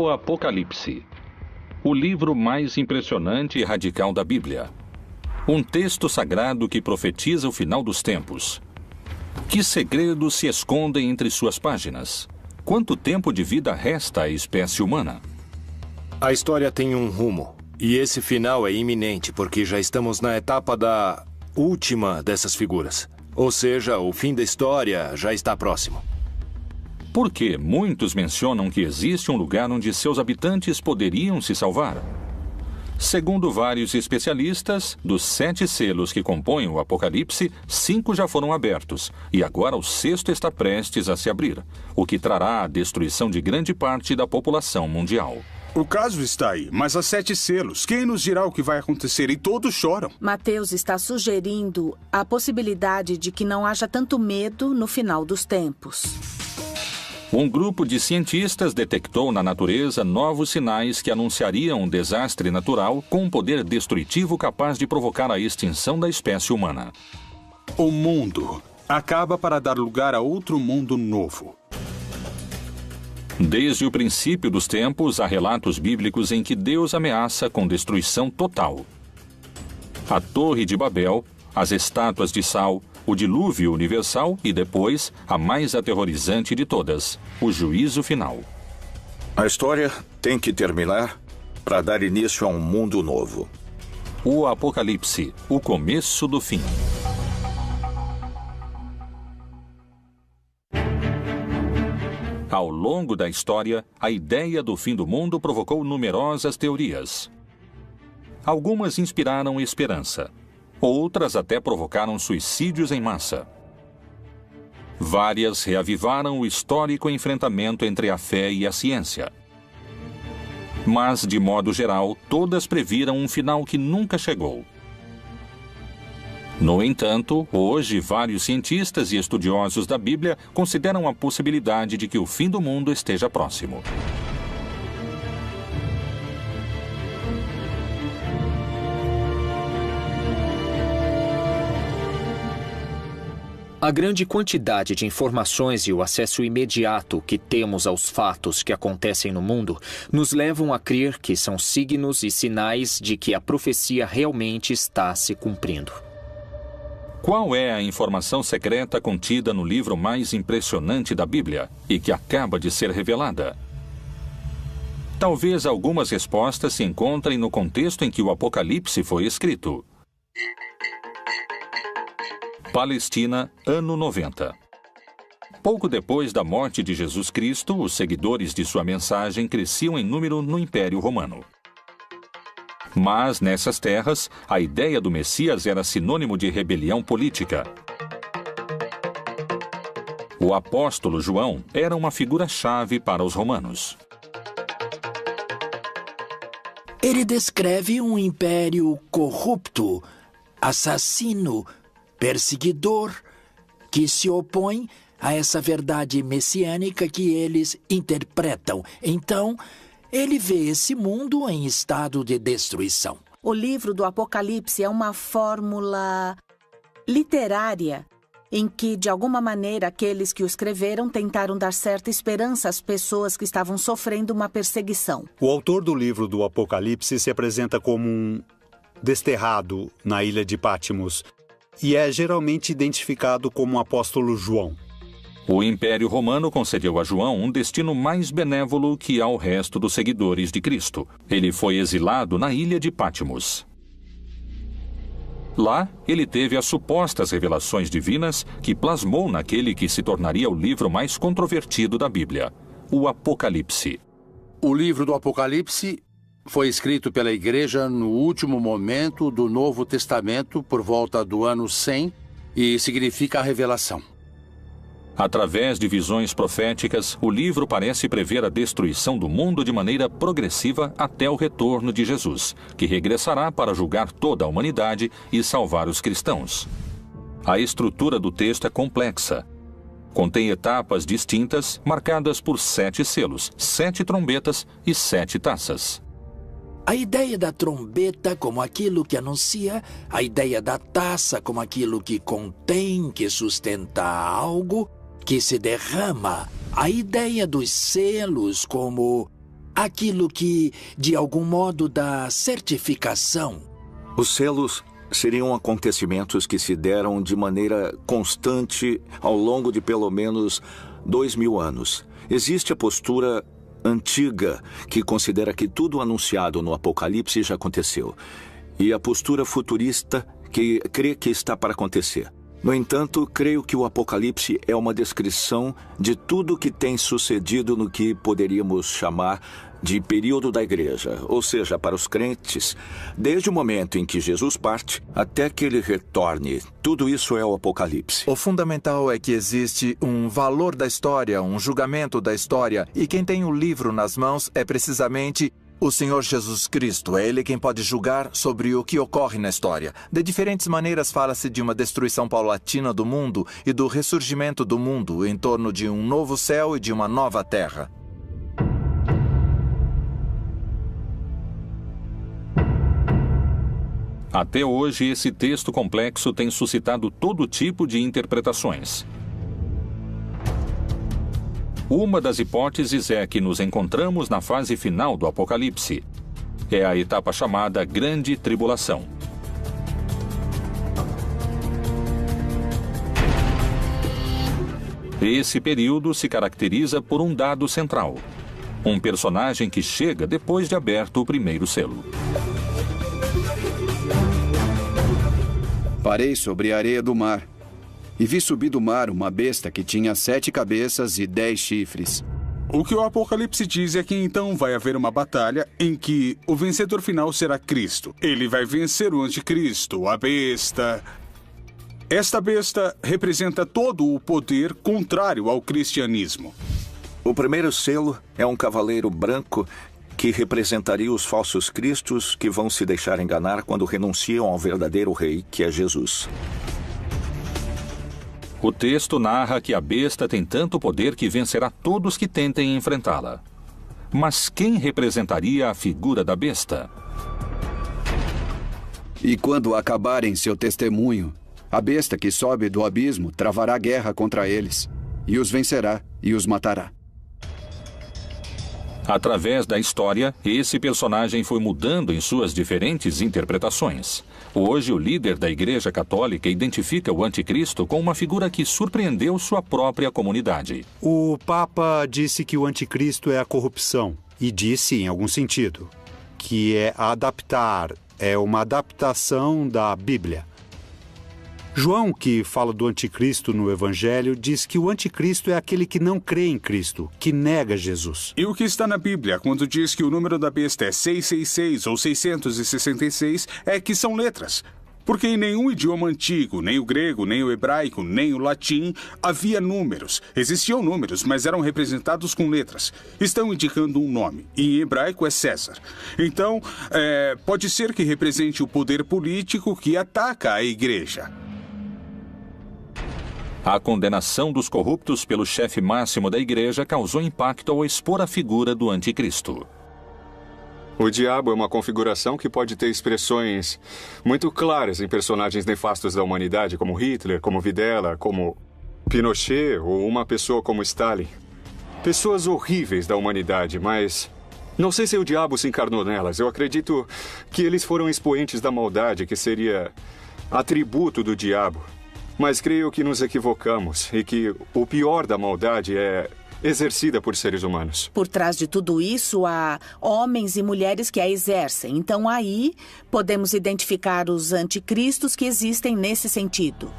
O Apocalipse, o livro mais impressionante e radical da Bíblia. Um texto sagrado que profetiza o final dos tempos. Que segredos se escondem entre suas páginas? Quanto tempo de vida resta à espécie humana? A história tem um rumo, e esse final é iminente, porque já estamos na etapa da última dessas figuras. Ou seja, o fim da história já está próximo. Por que muitos mencionam que existe um lugar onde seus habitantes poderiam se salvar? Segundo vários especialistas, dos 7 selos que compõem o Apocalipse, 5 já foram abertos, e agora o 6º está prestes a se abrir, o que trará a destruição de grande parte da população mundial. O caso está aí, mas há 7 selos. Quem nos dirá o que vai acontecer? E todos choram. Mateus está sugerindo a possibilidade de que não haja tanto medo no final dos tempos. Um grupo de cientistas detectou na natureza novos sinais que anunciariam um desastre natural com um poder destrutivo capaz de provocar a extinção da espécie humana. O mundo acaba para dar lugar a outro mundo novo. Desde o princípio dos tempos, há relatos bíblicos em que Deus ameaça com destruição total. A Torre de Babel, as estátuas de sal, o dilúvio universal e depois, a mais aterrorizante de todas, o juízo final. A história tem que terminar para dar início a um mundo novo. O Apocalipse, o começo do fim. Ao longo da história, a ideia do fim do mundo provocou numerosas teorias. Algumas inspiraram esperança. Outras até provocaram suicídios em massa. Várias reavivaram o histórico enfrentamento entre a fé e a ciência. Mas, de modo geral, todas previram um final que nunca chegou. No entanto, hoje, vários cientistas e estudiosos da Bíblia consideram a possibilidade de que o fim do mundo esteja próximo. A grande quantidade de informações e o acesso imediato que temos aos fatos que acontecem no mundo nos levam a crer que são signos e sinais de que a profecia realmente está se cumprindo. Qual é a informação secreta contida no livro mais impressionante da Bíblia e que acaba de ser revelada? Talvez algumas respostas se encontrem no contexto em que o Apocalipse foi escrito. Palestina, ano 90. Pouco depois da morte de Jesus Cristo, os seguidores de sua mensagem cresciam em número no Império Romano. Mas, nessas terras, a ideia do Messias era sinônimo de rebelião política. O apóstolo João era uma figura-chave para os romanos. Ele descreve um império corrupto, assassino, perseguidor, que se opõe a essa verdade messiânica que eles interpretam. Então, ele vê esse mundo em estado de destruição. O livro do Apocalipse é uma fórmula literária em que, de alguma maneira, aqueles que o escreveram tentaram dar certa esperança às pessoas que estavam sofrendo uma perseguição. O autor do livro do Apocalipse se apresenta como um desterrado na ilha de Patmos e é geralmente identificado como o apóstolo João. O Império Romano concedeu a João um destino mais benévolo que ao resto dos seguidores de Cristo. Ele foi exilado na ilha de Patmos. Lá, ele teve as supostas revelações divinas que plasmou naquele que se tornaria o livro mais controvertido da Bíblia, o Apocalipse. O livro do Apocalipse foi escrito pela Igreja no último momento do Novo Testamento, por volta do ano 100, e significa a revelação. Através de visões proféticas, o livro parece prever a destruição do mundo de maneira progressiva até o retorno de Jesus, que regressará para julgar toda a humanidade e salvar os cristãos. A estrutura do texto é complexa. Contém etapas distintas, marcadas por 7 selos, 7 trombetas e 7 taças. A ideia da trombeta como aquilo que anuncia, a ideia da taça como aquilo que contém, que sustenta algo, que se derrama, a ideia dos selos como aquilo que, de algum modo, dá certificação. Os selos seriam acontecimentos que se deram de maneira constante ao longo de pelo menos 2000 anos. Existe a postura antiga, que considera que tudo anunciado no Apocalipse já aconteceu, e a postura futurista, que crê que está para acontecer. No entanto, creio que o Apocalipse é uma descrição de tudo o que tem sucedido no que poderíamos chamar de período da igreja, ou seja, para os crentes, desde o momento em que Jesus parte até que ele retorne. Tudo isso é o Apocalipse. O fundamental é que existe um valor da história, um julgamento da história, e quem tem o livro nas mãos é precisamente o Senhor Jesus Cristo. É Ele quem pode julgar sobre o que ocorre na história. De diferentes maneiras fala-se de uma destruição paulatina do mundo e do ressurgimento do mundo em torno de um novo céu e de uma nova terra. Até hoje, esse texto complexo tem suscitado todo tipo de interpretações. Uma das hipóteses é que nos encontramos na fase final do Apocalipse. É a etapa chamada Grande Tribulação. Esse período se caracteriza por um dado central: um personagem que chega depois de aberto o primeiro selo. Parei sobre a areia do mar e vi subir do mar uma besta que tinha 7 cabeças e 10 chifres. O que o Apocalipse diz é que então vai haver uma batalha em que o vencedor final será Cristo. Ele vai vencer o anticristo, a besta. Esta besta representa todo o poder contrário ao cristianismo. O primeiro selo é um cavaleiro branco que representaria os falsos cristos que vão se deixar enganar quando renunciam ao verdadeiro rei, que é Jesus. O texto narra que a besta tem tanto poder que vencerá todos que tentem enfrentá-la. Mas quem representaria a figura da besta? E quando acabarem seu testemunho, a besta que sobe do abismo travará guerra contra eles, e os vencerá e os matará. Através da história, esse personagem foi mudando em suas diferentes interpretações. Hoje, o líder da Igreja Católica identifica o anticristo com uma figura que surpreendeu sua própria comunidade. O Papa disse que o anticristo é a corrupção, e disse, em algum sentido, que é adaptar, é uma adaptação da Bíblia. João, que fala do anticristo no Evangelho, diz que o anticristo é aquele que não crê em Cristo, que nega Jesus. E o que está na Bíblia, quando diz que o número da besta é 666 ou 666, é que são letras. Porque em nenhum idioma antigo, nem o grego, nem o hebraico, nem o latim, havia números. Existiam números, mas eram representados com letras. Estão indicando um nome. E em hebraico é César. Então, pode ser que represente o poder político que ataca a igreja. A condenação dos corruptos pelo chefe máximo da igreja causou impacto ao expor a figura do anticristo. O diabo é uma configuração que pode ter expressões muito claras em personagens nefastos da humanidade, como Hitler, como Videla, como Pinochet ou uma pessoa como Stalin. Pessoas horríveis da humanidade, mas não sei se o diabo se encarnou nelas. Eu acredito que eles foram expoentes da maldade, que seria atributo do diabo. Mas creio que nos equivocamos e que o pior da maldade é exercida por seres humanos. Por trás de tudo isso, há homens e mulheres que a exercem. Então, aí, podemos identificar os anticristos que existem nesse sentido.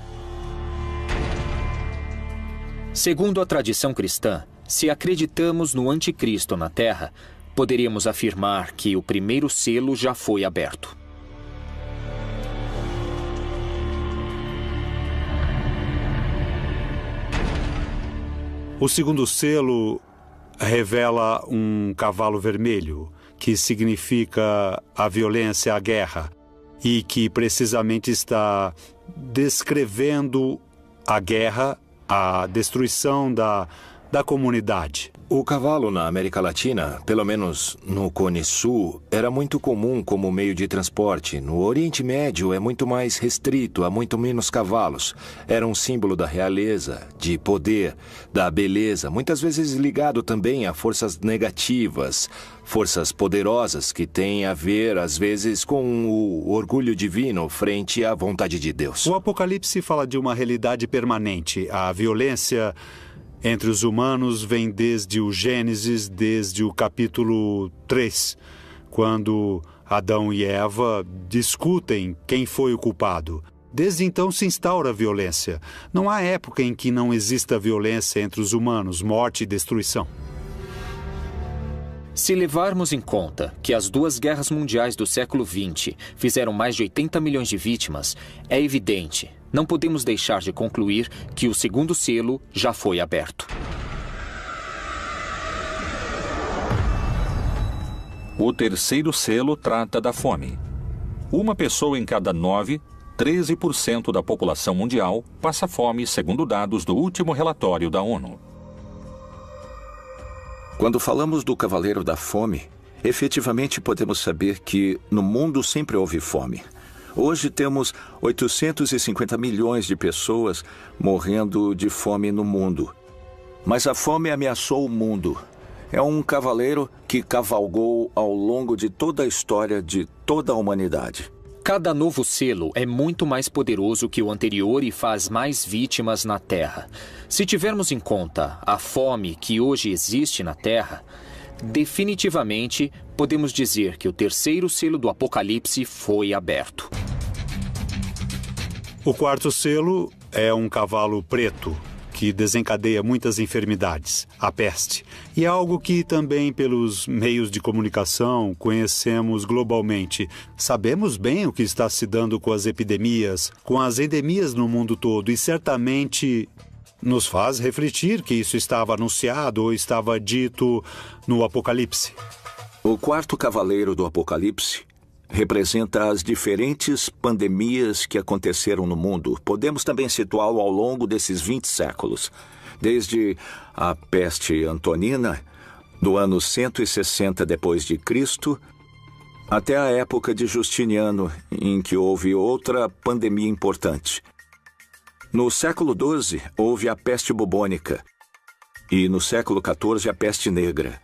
Segundo a tradição cristã, se acreditamos no anticristo na Terra, poderíamos afirmar que o primeiro selo já foi aberto. O segundo selo revela um cavalo vermelho, que significa a violência, a guerra, e que precisamente está descrevendo a guerra, a destruição da comunidade. O cavalo na América Latina, pelo menos no Cone Sul, era muito comum como meio de transporte. No Oriente Médio é muito mais restrito, há muito menos cavalos. Era um símbolo da realeza, de poder, da beleza, muitas vezes ligado também a forças negativas, forças poderosas que têm a ver, às vezes, com o orgulho divino frente à vontade de Deus. O Apocalipse fala de uma realidade permanente. A violência entre os humanos vem desde o Gênesis, desde o capítulo 3, quando Adão e Eva discutem quem foi o culpado. Desde então se instaura a violência. Não há época em que não exista violência entre os humanos, morte e destruição. Se levarmos em conta que as duas guerras mundiais do século XX fizeram mais de 80 milhões de vítimas, é evidente, não podemos deixar de concluir que o segundo selo já foi aberto. O terceiro selo trata da fome. Uma pessoa em cada 9, 13% da população mundial, passa fome, segundo dados do último relatório da ONU. Quando falamos do Cavaleiro da Fome, efetivamente podemos saber que no mundo sempre houve fome. Hoje temos 850 milhões de pessoas morrendo de fome no mundo. Mas a fome ameaçou o mundo. É um cavaleiro que cavalgou ao longo de toda a história de toda a humanidade. Cada novo selo é muito mais poderoso que o anterior e faz mais vítimas na Terra. Se tivermos em conta a fome que hoje existe na Terra, definitivamente podemos dizer que o terceiro selo do Apocalipse foi aberto. O quarto selo é um cavalo preto, que desencadeia muitas enfermidades, a peste. E é algo que também pelos meios de comunicação conhecemos globalmente. Sabemos bem o que está se dando com as epidemias, com as endemias no mundo todo, e certamente nos faz refletir que isso estava anunciado ou estava dito no Apocalipse. O quarto cavaleiro do Apocalipse representa as diferentes pandemias que aconteceram no mundo. Podemos também situá-lo ao longo desses 20 séculos, desde a peste antonina, do ano 160 depois de Cristo, até a época de Justiniano, em que houve outra pandemia importante. No século XII, houve a peste bubônica e no século XIV a peste negra.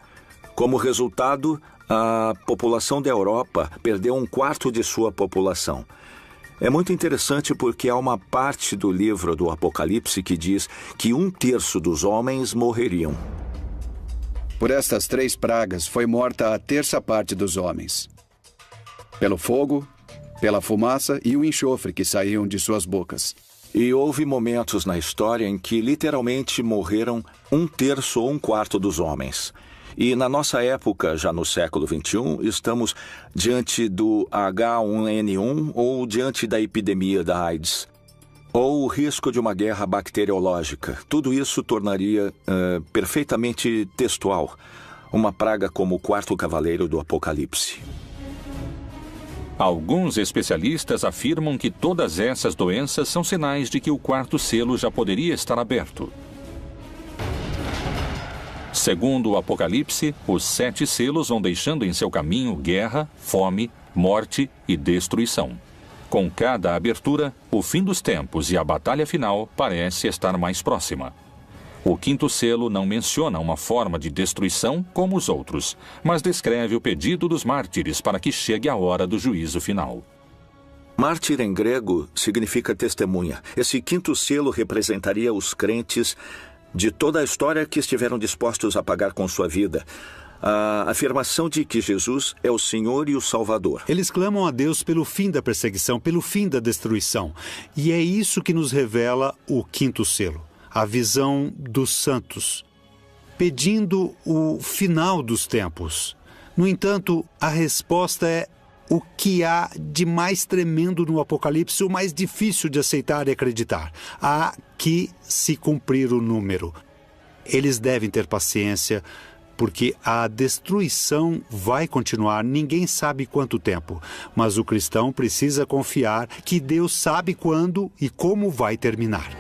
Como resultado, a população da Europa perdeu 1/4 de sua população. É muito interessante porque há uma parte do livro do Apocalipse que diz que 1/3 dos homens morreriam. Por estas 3 pragas foi morta a 1/3 dos homens. Pelo fogo, pela fumaça e o enxofre que saíam de suas bocas. E houve momentos na história em que literalmente morreram 1/3 ou 1/4 dos homens. E na nossa época, já no século XXI, estamos diante do H1N1 ou diante da epidemia da AIDS, ou o risco de uma guerra bacteriológica. Tudo isso tornaria perfeitamente textual uma praga como o quarto cavaleiro do Apocalipse. Alguns especialistas afirmam que todas essas doenças são sinais de que o quarto selo já poderia estar aberto. Segundo o Apocalipse, os 7 selos vão deixando em seu caminho guerra, fome, morte e destruição. Com cada abertura, o fim dos tempos e a batalha final parece estar mais próxima. O quinto selo não menciona uma forma de destruição como os outros, mas descreve o pedido dos mártires para que chegue a hora do juízo final. Mártir em grego significa testemunha. Esse quinto selo representaria os crentes de toda a história que estiveram dispostos a pagar com sua vida. A afirmação de que Jesus é o Senhor e o Salvador. Eles clamam a Deus pelo fim da perseguição, pelo fim da destruição. E é isso que nos revela o quinto selo, a visão dos santos, pedindo o final dos tempos. No entanto, a resposta é o que há de mais tremendo no Apocalipse, o mais difícil de aceitar e acreditar. Há que se cumprir o número. Eles devem ter paciência, porque a destruição vai continuar, ninguém sabe quanto tempo. Mas o cristão precisa confiar que Deus sabe quando e como vai terminar.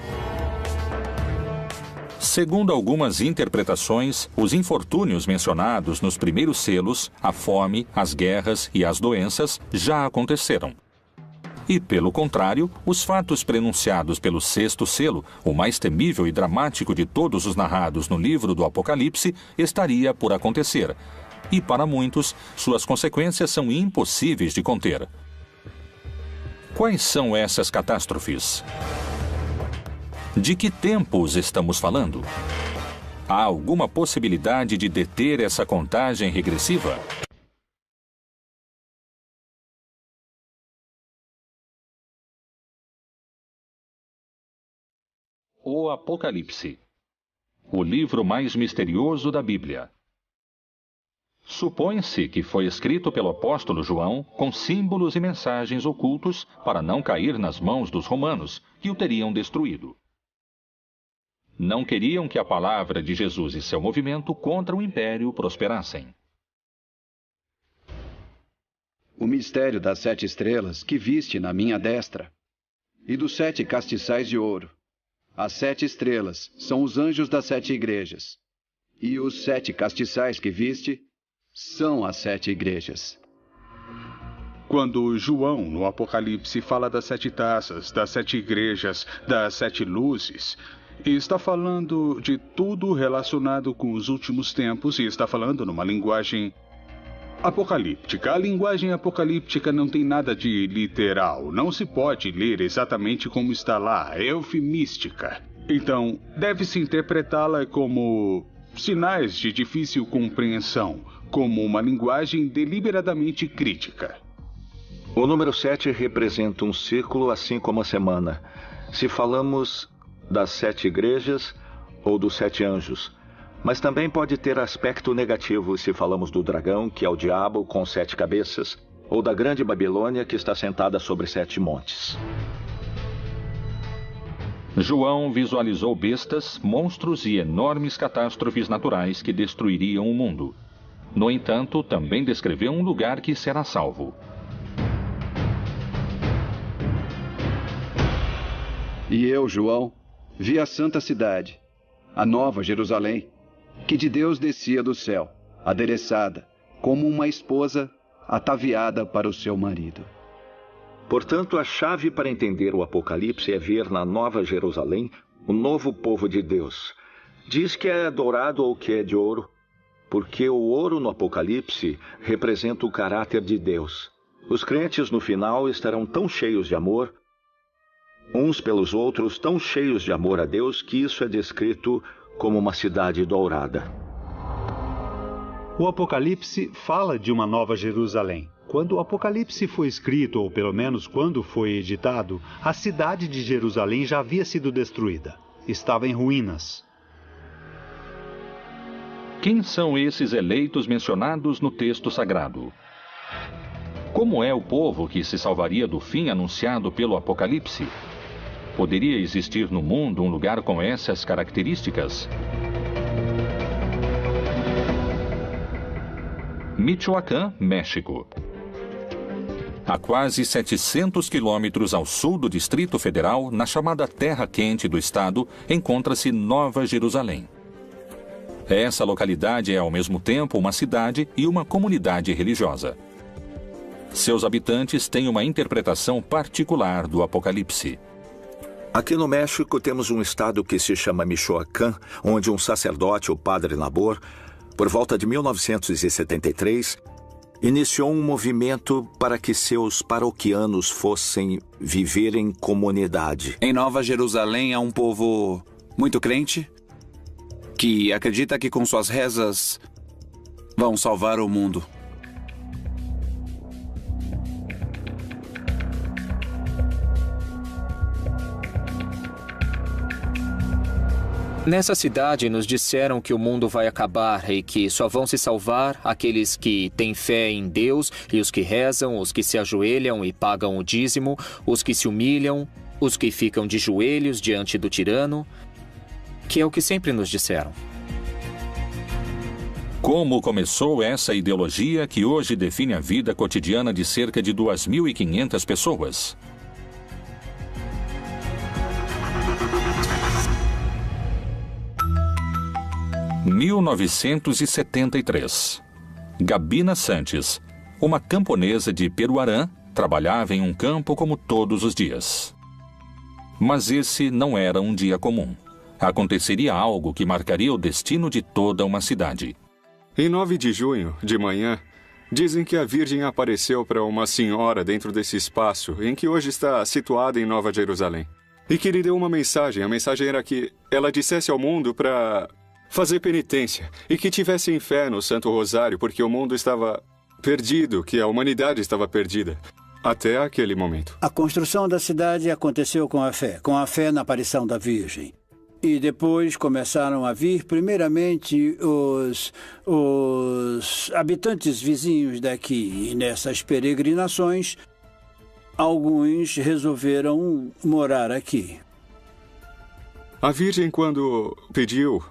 Segundo algumas interpretações, os infortúnios mencionados nos primeiros selos, a fome, as guerras e as doenças, já aconteceram. E, pelo contrário, os fatos prenunciados pelo sexto selo, o mais temível e dramático de todos os narrados no livro do Apocalipse, estaria por acontecer. E, para muitos, suas consequências são impossíveis de conter. Quais são essas catástrofes? De que tempos estamos falando? Há alguma possibilidade de deter essa contagem regressiva? O Apocalipse, o livro mais misterioso da Bíblia. Supõe-se que foi escrito pelo apóstolo João com símbolos e mensagens ocultos para não cair nas mãos dos romanos, que o teriam destruído. Não queriam que a palavra de Jesus e seu movimento contra o império prosperassem. O mistério das 7 estrelas que viste na minha destra e dos 7 castiçais de ouro. As 7 estrelas são os anjos das 7 igrejas, e os 7 castiçais que viste são as 7 igrejas. Quando João, no Apocalipse, fala das 7 taças, das 7 igrejas, das 7 luzes, está falando de tudo relacionado com os últimos tempos e está falando numa linguagem apocalíptica. A linguagem apocalíptica não tem nada de literal. Não se pode ler exatamente como está lá. É eufemística. Então, deve-se interpretá-la como sinais de difícil compreensão, como uma linguagem deliberadamente crítica. O número 7 representa um ciclo, assim como a semana. Se falamos das 7 igrejas ou dos 7 anjos, mas também pode ter aspecto negativo se falamos do dragão, que é o diabo com 7 cabeças, ou da grande Babilônia, que está sentada sobre 7 montes. João visualizou bestas, monstros e enormes catástrofes naturais que destruiriam o mundo. No entanto, também descreveu um lugar que será salvo. E eu, João, vi a santa cidade, a nova Jerusalém, que de Deus descia do céu, adereçada, como uma esposa ataviada para o seu marido. Portanto, a chave para entender o Apocalipse é ver na Nova Jerusalém o novo povo de Deus. Diz que é dourado ou que é de ouro, porque o ouro no Apocalipse representa o caráter de Deus. Os crentes no final estarão tão cheios de amor, uns pelos outros, tão cheios de amor a Deus, que isso é descrito como uma cidade dourada. O Apocalipse fala de uma nova Jerusalém. Quando o Apocalipse foi escrito, ou pelo menos quando foi editado, a cidade de Jerusalém já havia sido destruída. Estava em ruínas. Quem são esses eleitos mencionados no texto sagrado? Como é o povo que se salvaria do fim anunciado pelo Apocalipse? Poderia existir no mundo um lugar com essas características? Michoacán, México. A quase 700 quilômetros ao sul do Distrito Federal, na chamada Terra Quente do estado, encontra-se Nova Jerusalém. Essa localidade é ao mesmo tempo uma cidade e uma comunidade religiosa. Seus habitantes têm uma interpretação particular do Apocalipse. Aqui no México temos um estado que se chama Michoacán, onde um sacerdote, o Padre Nabor, por volta de 1973, iniciou um movimento para que seus paroquianos fossem viver em comunidade. Em Nova Jerusalém há um povo muito crente que acredita que com suas rezas vão salvar o mundo. Nessa cidade nos disseram que o mundo vai acabar e que só vão se salvar aqueles que têm fé em Deus e os que rezam, os que se ajoelham e pagam o dízimo, os que se humilham, os que ficam de joelhos diante do tirano, que é o que sempre nos disseram. Como começou essa ideologia que hoje define a vida cotidiana de cerca de 2.500 pessoas? 1973. Gabina Santos, uma camponesa de Peruarã, trabalhava em um campo como todos os dias. Mas esse não era um dia comum. Aconteceria algo que marcaria o destino de toda uma cidade. Em 9 de junho, de manhã, dizem que a Virgem apareceu para uma senhora dentro desse espaço em que hoje está situada em Nova Jerusalém. E que lhe deu uma mensagem. A mensagem era que ela dissesse ao mundo para fazer penitência e que tivessem fé no Santo Rosário, porque o mundo estava perdido, que a humanidade estava perdida. Até aquele momento. A construção da cidade aconteceu com a fé na aparição da Virgem. E depois começaram a vir, primeiramente, os habitantes vizinhos daqui. E nessas peregrinações, alguns resolveram morar aqui. A Virgem, quando pediu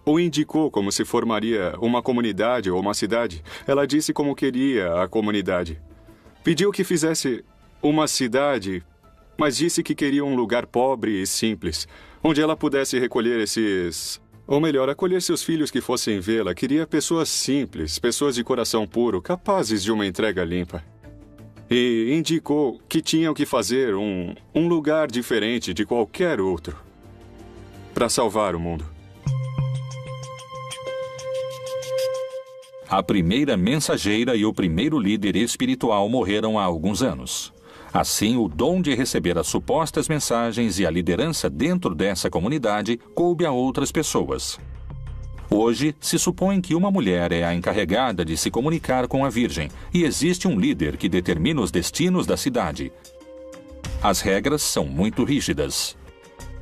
ou indicou como se formaria uma comunidade ou uma cidade, ela disse como queria a comunidade. Pediu que fizesse uma cidade, mas disse que queria um lugar pobre e simples, onde ela pudesse recolher acolher seus filhos que fossem vê-la. Queria pessoas simples, pessoas de coração puro, capazes de uma entrega limpa. E indicou que tinham que fazer um lugar diferente de qualquer outro para salvar o mundo. A primeira mensageira e o primeiro líder espiritual morreram há alguns anos. Assim, o dom de receber as supostas mensagens e a liderança dentro dessa comunidade coube a outras pessoas. Hoje, se supõe que uma mulher é a encarregada de se comunicar com a Virgem e existe um líder que determina os destinos da cidade. As regras são muito rígidas.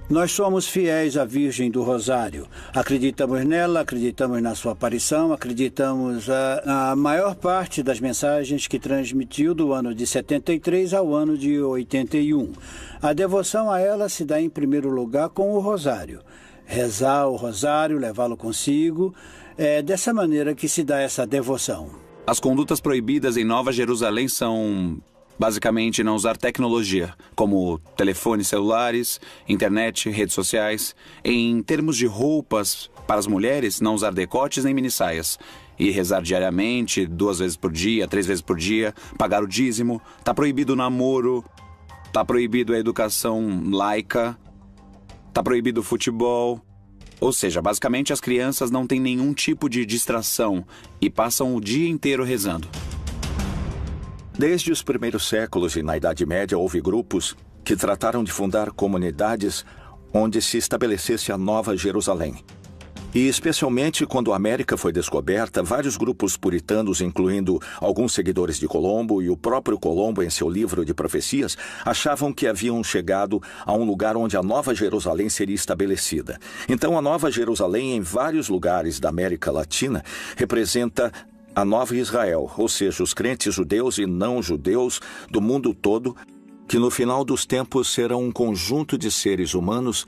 Nós somos fiéis à Virgem do Rosário. Acreditamos nela, acreditamos na sua aparição, acreditamos na maior parte das mensagens que transmitiu do ano de 73 ao ano de 81. A devoção a ela se dá em primeiro lugar com o Rosário. Rezar o Rosário, levá-lo consigo, é dessa maneira que se dá essa devoção. As condutas proibidas em Nova Jerusalém são... basicamente, não usar tecnologia, como telefones celulares, internet, redes sociais. Em termos de roupas, para as mulheres, não usar decotes nem minissaias. E rezar diariamente, 2 vezes por dia, 3 vezes por dia, pagar o dízimo. Está proibido o namoro, está proibido a educação laica, está proibido o futebol. Ou seja, basicamente, as crianças não têm nenhum tipo de distração e passam o dia inteiro rezando. Desde os primeiros séculos e na Idade Média houve grupos que trataram de fundar comunidades onde se estabelecesse a Nova Jerusalém. E especialmente quando a América foi descoberta, vários grupos puritanos, incluindo alguns seguidores de Colombo e o próprio Colombo em seu livro de profecias, achavam que haviam chegado a um lugar onde a Nova Jerusalém seria estabelecida. Então a Nova Jerusalém em vários lugares da América Latina representa a Nova Israel, ou seja, os crentes judeus e não judeus do mundo todo, que no final dos tempos serão um conjunto de seres humanos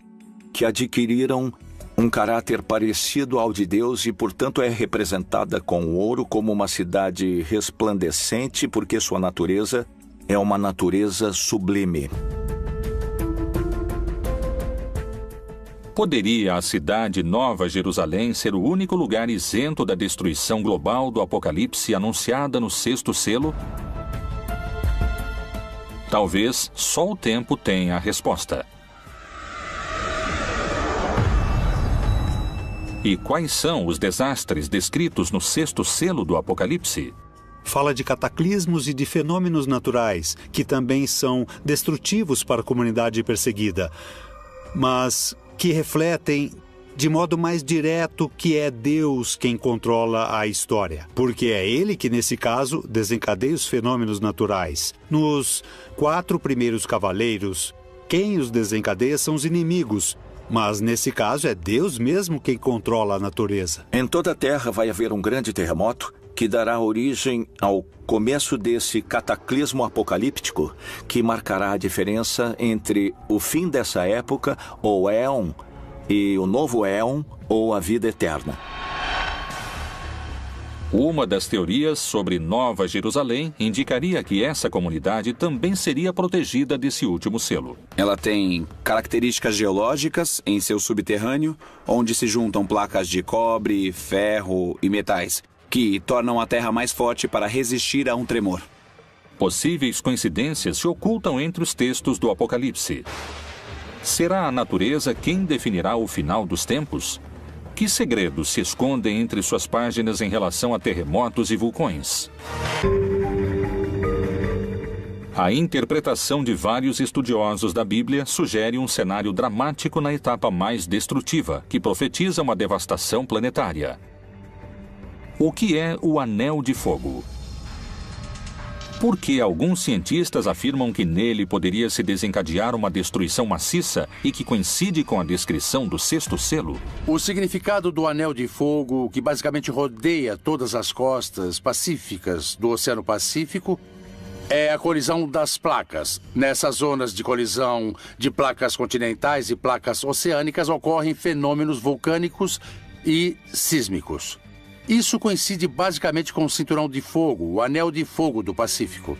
que adquiriram um caráter parecido ao de Deus e, portanto, é representada com ouro como uma cidade resplandecente, porque sua natureza é uma natureza sublime. Poderia a cidade Nova Jerusalém ser o único lugar isento da destruição global do Apocalipse anunciada no 6º selo? Talvez só o tempo tenha a resposta. E quais são os desastres descritos no 6º selo do Apocalipse? Fala de cataclismos e de fenômenos naturais, que também são destrutivos para a comunidade perseguida, mas que refletem de modo mais direto que é Deus quem controla a história, porque é Ele que, nesse caso, desencadeia os fenômenos naturais. Nos 4 primeiros cavaleiros, quem os desencadeia são os inimigos, mas nesse caso é Deus mesmo quem controla a natureza. Em toda a Terra vai haver um grande terremoto que dará origem ao começo desse cataclismo apocalíptico que marcará a diferença entre o fim dessa época, ou éon, e o novo éon, ou a vida eterna. Uma das teorias sobre Nova Jerusalém indicaria que essa comunidade também seria protegida desse último selo. Ela tem características geológicas em seu subterrâneo, onde se juntam placas de cobre, ferro e metais, que tornam a terra mais forte para resistir a um tremor. Possíveis coincidências se ocultam entre os textos do Apocalipse. Será a natureza quem definirá o final dos tempos? Que segredos se escondem entre suas páginas em relação a terremotos e vulcões? A interpretação de vários estudiosos da Bíblia sugere um cenário dramático na etapa mais destrutiva, que profetiza uma devastação planetária. O que é o Anel de Fogo? Por que alguns cientistas afirmam que nele poderia se desencadear uma destruição maciça e que coincide com a descrição do sexto selo? O significado do Anel de Fogo, que basicamente rodeia todas as costas pacíficas do Oceano Pacífico, é a colisão das placas. Nessas zonas de colisão de placas continentais e placas oceânicas ocorrem fenômenos vulcânicos e sísmicos. Isso coincide basicamente com o Cinturão de Fogo, o Anel de Fogo do Pacífico.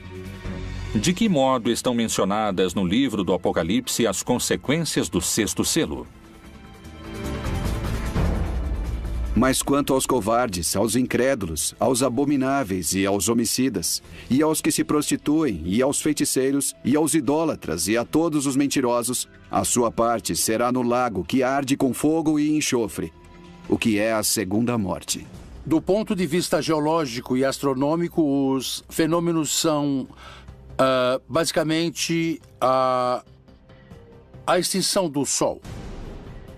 De que modo estão mencionadas no livro do Apocalipse as consequências do sexto selo? Mas quanto aos covardes, aos incrédulos, aos abomináveis e aos homicidas, e aos que se prostituem, e aos feiticeiros, e aos idólatras, e a todos os mentirosos, a sua parte será no lago que arde com fogo e enxofre, o que é a segunda morte. Do ponto de vista geológico e astronômico, os fenômenos são basicamente a extinção do Sol.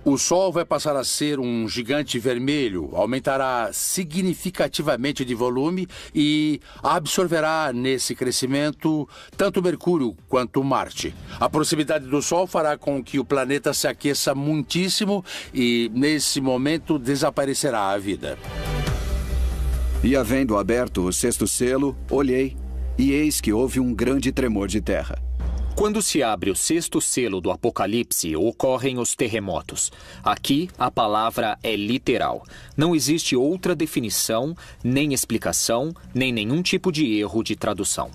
O Sol vai passar a ser um gigante vermelho, aumentará significativamente de volume e absorverá nesse crescimento tanto Mercúrio quanto Marte. A proximidade do Sol fará com que o planeta se aqueça muitíssimo e, nesse momento, desaparecerá a vida. E havendo aberto o sexto selo, olhei, e eis que houve um grande tremor de terra. Quando se abre o sexto selo do Apocalipse, ocorrem os terremotos. Aqui, a palavra é literal. Não existe outra definição, nem explicação, nem nenhum tipo de erro de tradução.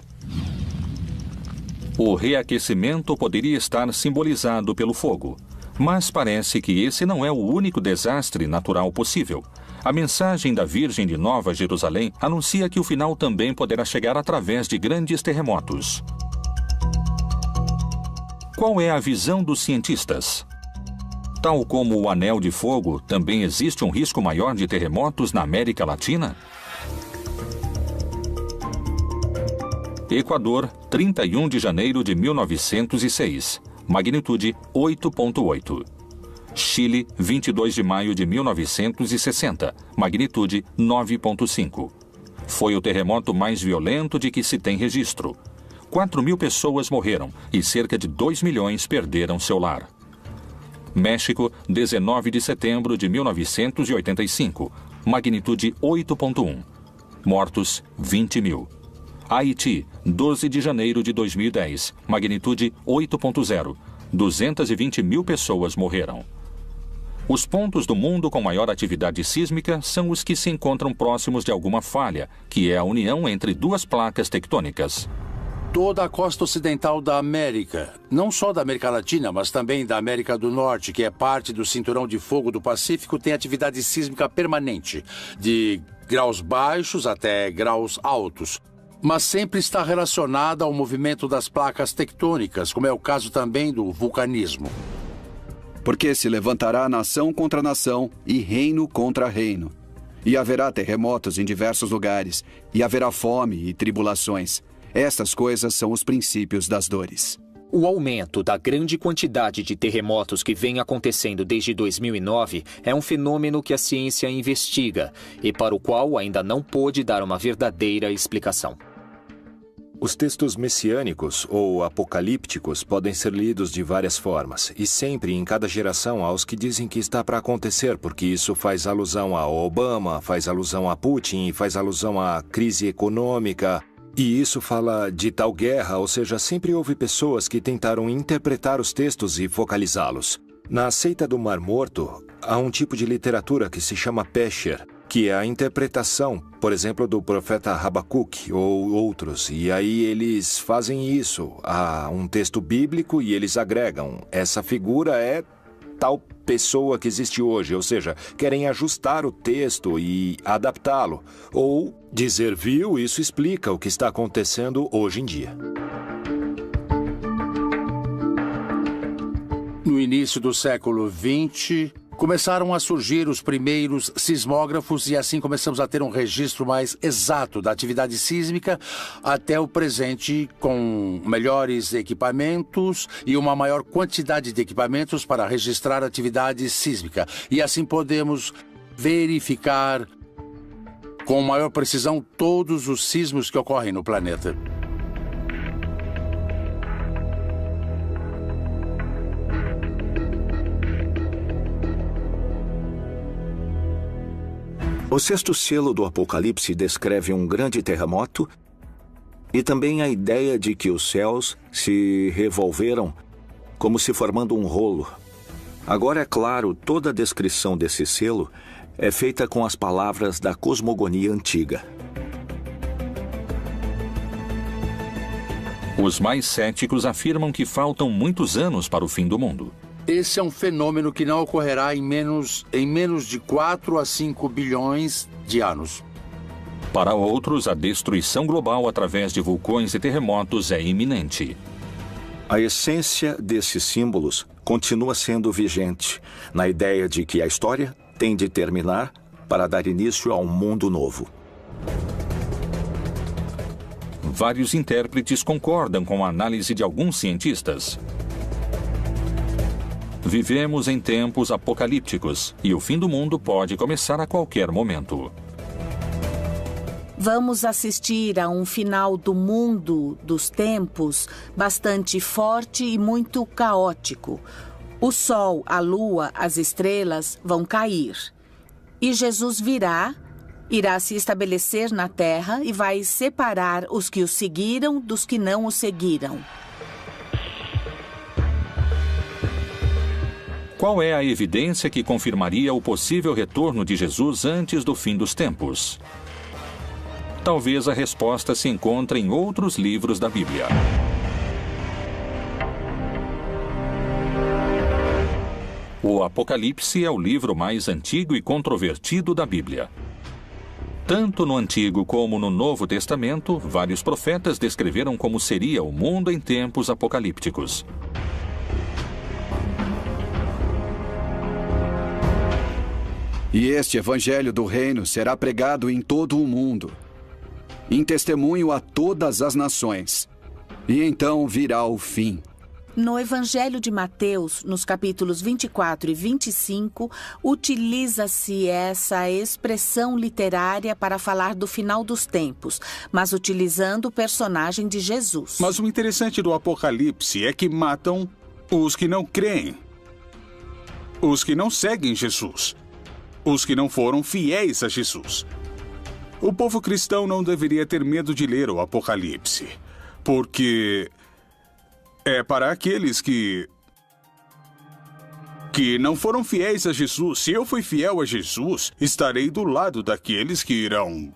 O reaquecimento poderia estar simbolizado pelo fogo, mas parece que esse não é o único desastre natural possível. A mensagem da Virgem de Nova Jerusalém anuncia que o final também poderá chegar através de grandes terremotos. Qual é a visão dos cientistas? Tal como o Anel de Fogo, também existe um risco maior de terremotos na América Latina? Equador, 31 de janeiro de 1906, magnitude 8.8. Chile, 22 de maio de 1960, magnitude 9.5. Foi o terremoto mais violento de que se tem registro. 4.000 pessoas morreram e cerca de 2 milhões perderam seu lar. México, 19 de setembro de 1985, magnitude 8.1. Mortos, 20 mil. Haiti, 12 de janeiro de 2010, magnitude 8.0. 220 mil pessoas morreram. Os pontos do mundo com maior atividade sísmica são os que se encontram próximos de alguma falha, que é a união entre duas placas tectônicas. Toda a costa ocidental da América, não só da América Latina, mas também da América do Norte, que é parte do Cinturão de Fogo do Pacífico, tem atividade sísmica permanente, de graus baixos até graus altos, mas sempre está relacionada ao movimento das placas tectônicas, como é o caso também do vulcanismo. Porque se levantará nação contra nação e reino contra reino. E haverá terremotos em diversos lugares, e haverá fome e tribulações. Estas coisas são os princípios das dores. O aumento da grande quantidade de terremotos que vem acontecendo desde 2009 é um fenômeno que a ciência investiga e para o qual ainda não pôde dar uma verdadeira explicação. Os textos messiânicos ou apocalípticos podem ser lidos de várias formas, e sempre em cada geração há os que dizem que está para acontecer, porque isso faz alusão a Obama, faz alusão a Putin, faz alusão à crise econômica. E isso fala de tal guerra, ou seja, sempre houve pessoas que tentaram interpretar os textos e focalizá-los. Na seita do Mar Morto, há um tipo de literatura que se chama Pesher. que é a interpretação, por exemplo, do profeta Habacuque ou outros. E aí eles fazem isso a um texto bíblico e eles agregam. Essa figura é tal pessoa que existe hoje, ou seja, querem ajustar o texto e adaptá-lo. Ou dizer, viu, isso explica o que está acontecendo hoje em dia. No início do século XX, começaram a surgir os primeiros sismógrafos e assim começamos a ter um registro mais exato da atividade sísmica até o presente, com melhores equipamentos e uma maior quantidade de equipamentos para registrar a atividade sísmica. E assim podemos verificar com maior precisão todos os sismos que ocorrem no planeta. O sexto selo do Apocalipse descreve um grande terremoto e também a ideia de que os céus se revolveram como se formando um rolo. Agora, é claro, toda a descrição desse selo é feita com as palavras da cosmogonia antiga. Os mais céticos afirmam que faltam muitos anos para o fim do mundo. Esse é um fenômeno que não ocorrerá em menos de 4 a 5 bilhões de anos. Para outros, a destruição global através de vulcões e terremotos é iminente. A essência desses símbolos continua sendo vigente, na ideia de que a história tem de terminar para dar início a um mundo novo. Vários intérpretes concordam com a análise de alguns cientistas. Vivemos em tempos apocalípticos e o fim do mundo pode começar a qualquer momento. Vamos assistir a um final do mundo dos tempos bastante forte e muito caótico. O sol, a lua, as estrelas vão cair. E Jesus irá se estabelecer na terra e vai separar os que o seguiram dos que não o seguiram. Qual é a evidência que confirmaria o possível retorno de Jesus antes do fim dos tempos? Talvez a resposta se encontre em outros livros da Bíblia. O Apocalipse é o livro mais antigo e controvertido da Bíblia. Tanto no Antigo como no Novo Testamento, vários profetas descreveram como seria o mundo em tempos apocalípticos. E este evangelho do reino será pregado em todo o mundo, em testemunho a todas as nações. E então virá o fim. No Evangelho de Mateus, nos capítulos 24 e 25, utiliza-se essa expressão literária para falar do final dos tempos, mas utilizando o personagem de Jesus. Mas o interessante do Apocalipse é que matam os que não creem, os que não seguem Jesus, os que não foram fiéis a Jesus. O povo cristão não deveria ter medo de ler o Apocalipse, porque é para aqueles que não foram fiéis a Jesus. Se eu fui fiel a Jesus, estarei do lado daqueles que irão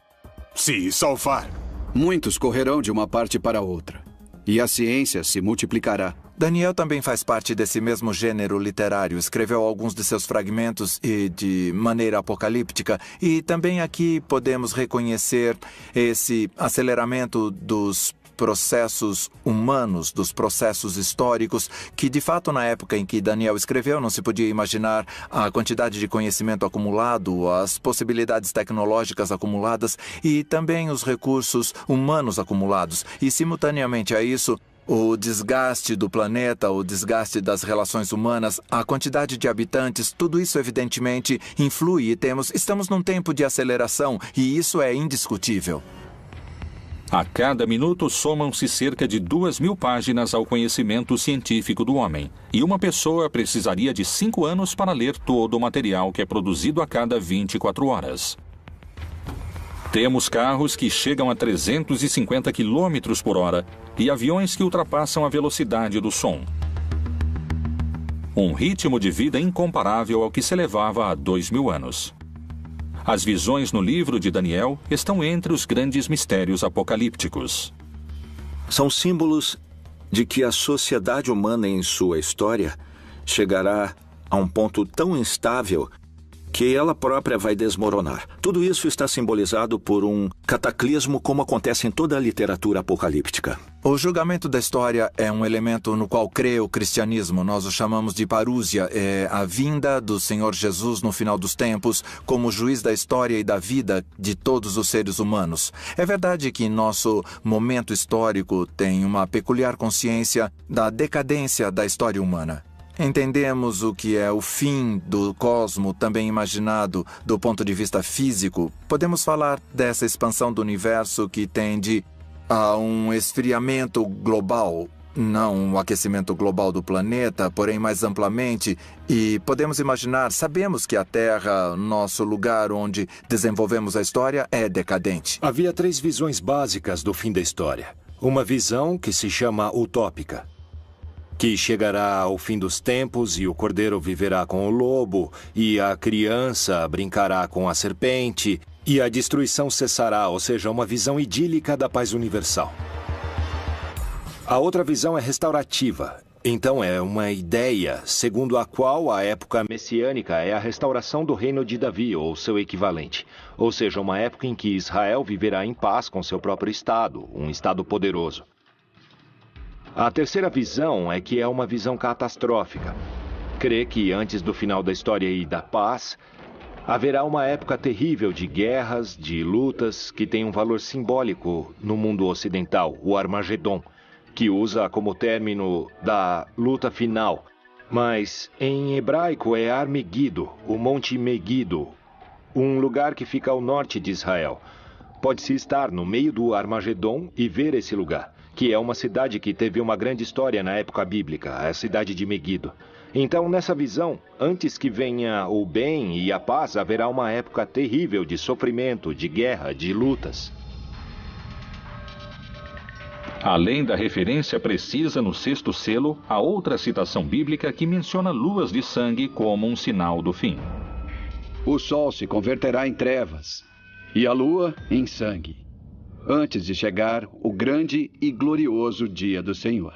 se salvar. Muitos correrão de uma parte para outra, e a ciência se multiplicará. Daniel também faz parte desse mesmo gênero literário. Escreveu alguns de seus fragmentos de maneira apocalíptica. E também aqui podemos reconhecer esse aceleramento dos processos humanos, dos processos históricos, que de fato na época em que Daniel escreveu não se podia imaginar a quantidade de conhecimento acumulado, as possibilidades tecnológicas acumuladas e também os recursos humanos acumulados. E simultaneamente a isso, o desgaste do planeta, o desgaste das relações humanas, a quantidade de habitantes, tudo isso evidentemente influi e estamos num tempo de aceleração e isso é indiscutível. A cada minuto somam-se cerca de 2.000 páginas ao conhecimento científico do homem, e uma pessoa precisaria de 5 anos para ler todo o material que é produzido a cada 24 horas. Temos carros que chegam a 350 km por hora e aviões que ultrapassam a velocidade do som. Um ritmo de vida incomparável ao que se levava há 2.000 anos. As visões no livro de Daniel estão entre os grandes mistérios apocalípticos. São símbolos de que a sociedade humana em sua história chegará a um ponto tão instável que ela própria vai desmoronar. Tudo isso está simbolizado por um cataclismo, como acontece em toda a literatura apocalíptica. O julgamento da história é um elemento no qual crê o cristianismo. Nós o chamamos de parúsia. É a vinda do Senhor Jesus no final dos tempos como juiz da história e da vida de todos os seres humanos. É verdade que nosso momento histórico tem uma peculiar consciência da decadência da história humana. Entendemos o que é o fim do cosmo, também imaginado do ponto de vista físico. Podemos falar dessa expansão do universo que tende a um esfriamento global, não um aquecimento global do planeta, porém mais amplamente. E podemos imaginar, sabemos que a Terra, nosso lugar onde desenvolvemos a história, é decadente. Havia 3 visões básicas do fim da história. Uma visão que se chama utópica, que chegará ao fim dos tempos e o cordeiro viverá com o lobo, e a criança brincará com a serpente, e a destruição cessará, ou seja, uma visão idílica da paz universal. A outra visão é restaurativa. Então é uma ideia segundo a qual a época messiânica é a restauração do reino de Davi, ou seu equivalente. Ou seja, uma época em que Israel viverá em paz com seu próprio Estado, um Estado poderoso. A terceira visão é que é uma visão catastrófica. Crê que antes do final da história e da paz, haverá uma época terrível de guerras, de lutas, que tem um valor simbólico no mundo ocidental, o Armagedon, que usa como término da luta final. Mas em hebraico é Ar-Megido, o Monte Megido, um lugar que fica ao norte de Israel. Pode-se estar no meio do Armagedon e ver esse lugar, que é uma cidade que teve uma grande história na época bíblica, a cidade de Megido. Então, nessa visão, antes que venha o bem e a paz, haverá uma época terrível de sofrimento, de guerra, de lutas. Além da referência precisa no 6º selo, há outra citação bíblica que menciona luas de sangue como um sinal do fim. O sol se converterá em trevas e a lua em sangue, antes de chegar o grande e glorioso dia do Senhor.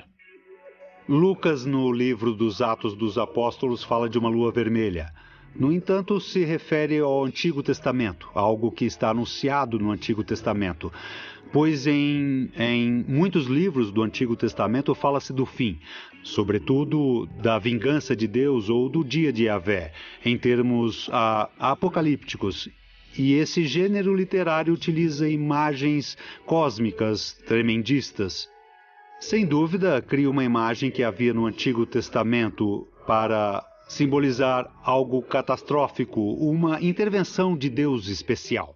Lucas, no livro dos Atos dos Apóstolos, fala de uma lua vermelha. No entanto, se refere ao Antigo Testamento, algo que está anunciado no Antigo Testamento. Pois em muitos livros do Antigo Testamento fala-se do fim, sobretudo da vingança de Deus ou do dia de Yahvé, em termos apocalípticos. E esse gênero literário utiliza imagens cósmicas tremendistas. Sem dúvida, cria uma imagem que havia no Antigo Testamento para simbolizar algo catastrófico, uma intervenção de Deus especial.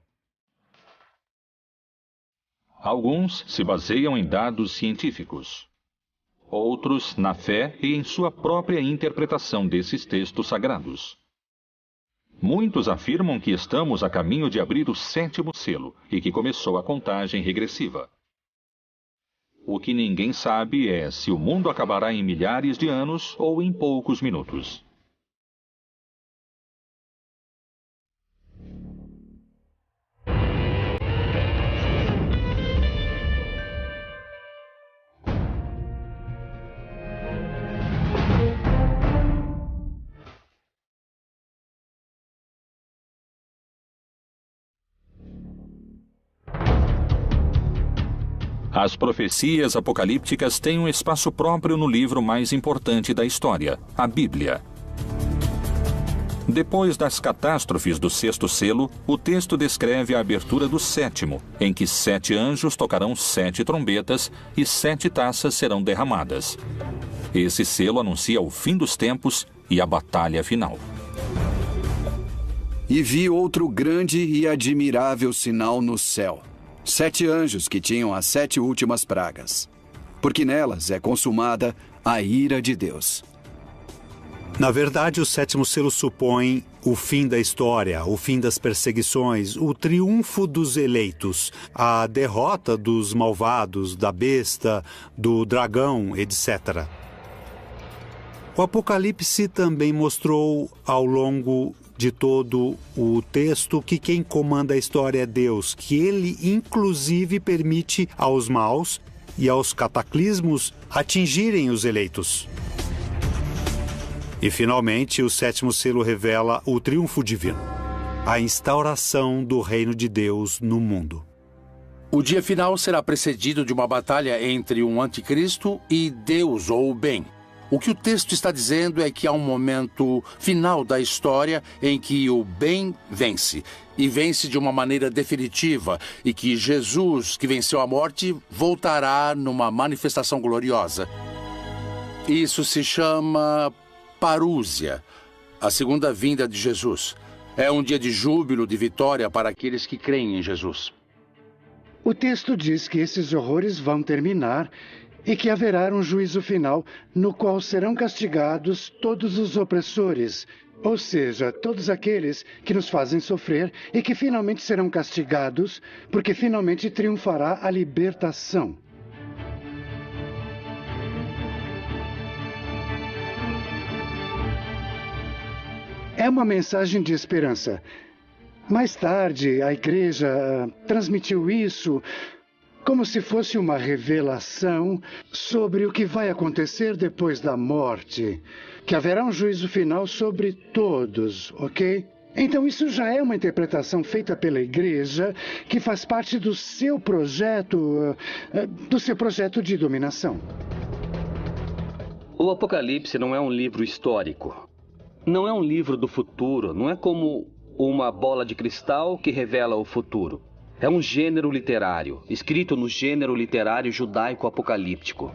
Alguns se baseiam em dados científicos. Outros na fé e em sua própria interpretação desses textos sagrados. Muitos afirmam que estamos a caminho de abrir o 7º selo e que começou a contagem regressiva. O que ninguém sabe é se o mundo acabará em milhares de anos ou em poucos minutos. As profecias apocalípticas têm um espaço próprio no livro mais importante da história, a Bíblia. Depois das catástrofes do 6º selo, o texto descreve a abertura do 7º, em que 7 anjos tocarão 7 trombetas e 7 taças serão derramadas. Esse selo anuncia o fim dos tempos e a batalha final. E vi outro grande e admirável sinal no céu. 7 anjos que tinham as 7 últimas pragas, porque nelas é consumada a ira de Deus. Na verdade, o 7º selo supõe o fim da história, o fim das perseguições, o triunfo dos eleitos, a derrota dos malvados, da besta, do dragão, etc. O Apocalipse também mostrou ao longo de todo o texto que quem comanda a história é Deus, que ele inclusive permite aos maus e aos cataclismos atingirem os eleitos. E finalmente o sétimo selo revela o triunfo divino, a instauração do reino de Deus no mundo. O dia final será precedido de uma batalha entre um anticristo e Deus ou o bem. O que o texto está dizendo é que há um momento final da história em que o bem vence, e vence de uma maneira definitiva, e que Jesus, que venceu a morte, voltará numa manifestação gloriosa. Isso se chama parúzia, a segunda vinda de Jesus. É um dia de júbilo, de vitória para aqueles que creem em Jesus. O texto diz que esses horrores vão terminar e que haverá um juízo final no qual serão castigados todos os opressores, ou seja, todos aqueles que nos fazem sofrer e que finalmente serão castigados porque finalmente triunfará a libertação. É uma mensagem de esperança. Mais tarde, a igreja transmitiu isso como se fosse uma revelação sobre o que vai acontecer depois da morte, que haverá um juízo final sobre todos, ok? Então isso já é uma interpretação feita pela igreja que faz parte do seu projeto de dominação. O Apocalipse não é um livro histórico. Não é um livro do futuro, não é como uma bola de cristal que revela o futuro. É um gênero literário, escrito no gênero literário judaico-apocalíptico.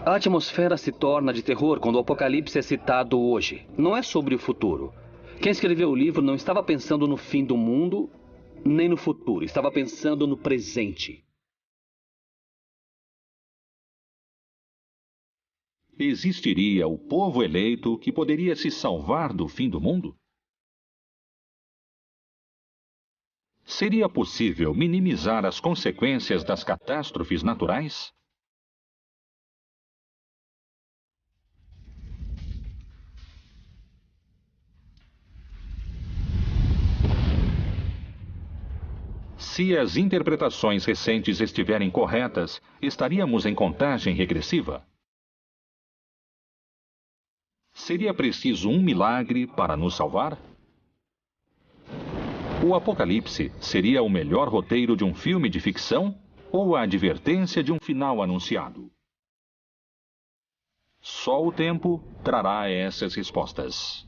A atmosfera se torna de terror quando o Apocalipse é citado hoje. Não é sobre o futuro. Quem escreveu o livro não estava pensando no fim do mundo, nem no futuro. Estava pensando no presente. Existiria o povo eleito que poderia se salvar do fim do mundo? Seria possível minimizar as consequências das catástrofes naturais? Se as interpretações recentes estiverem corretas, estaríamos em contagem regressiva? Seria preciso um milagre para nos salvar? O Apocalipse seria o melhor roteiro de um filme de ficção ou a advertência de um final anunciado? Só o tempo trará essas respostas.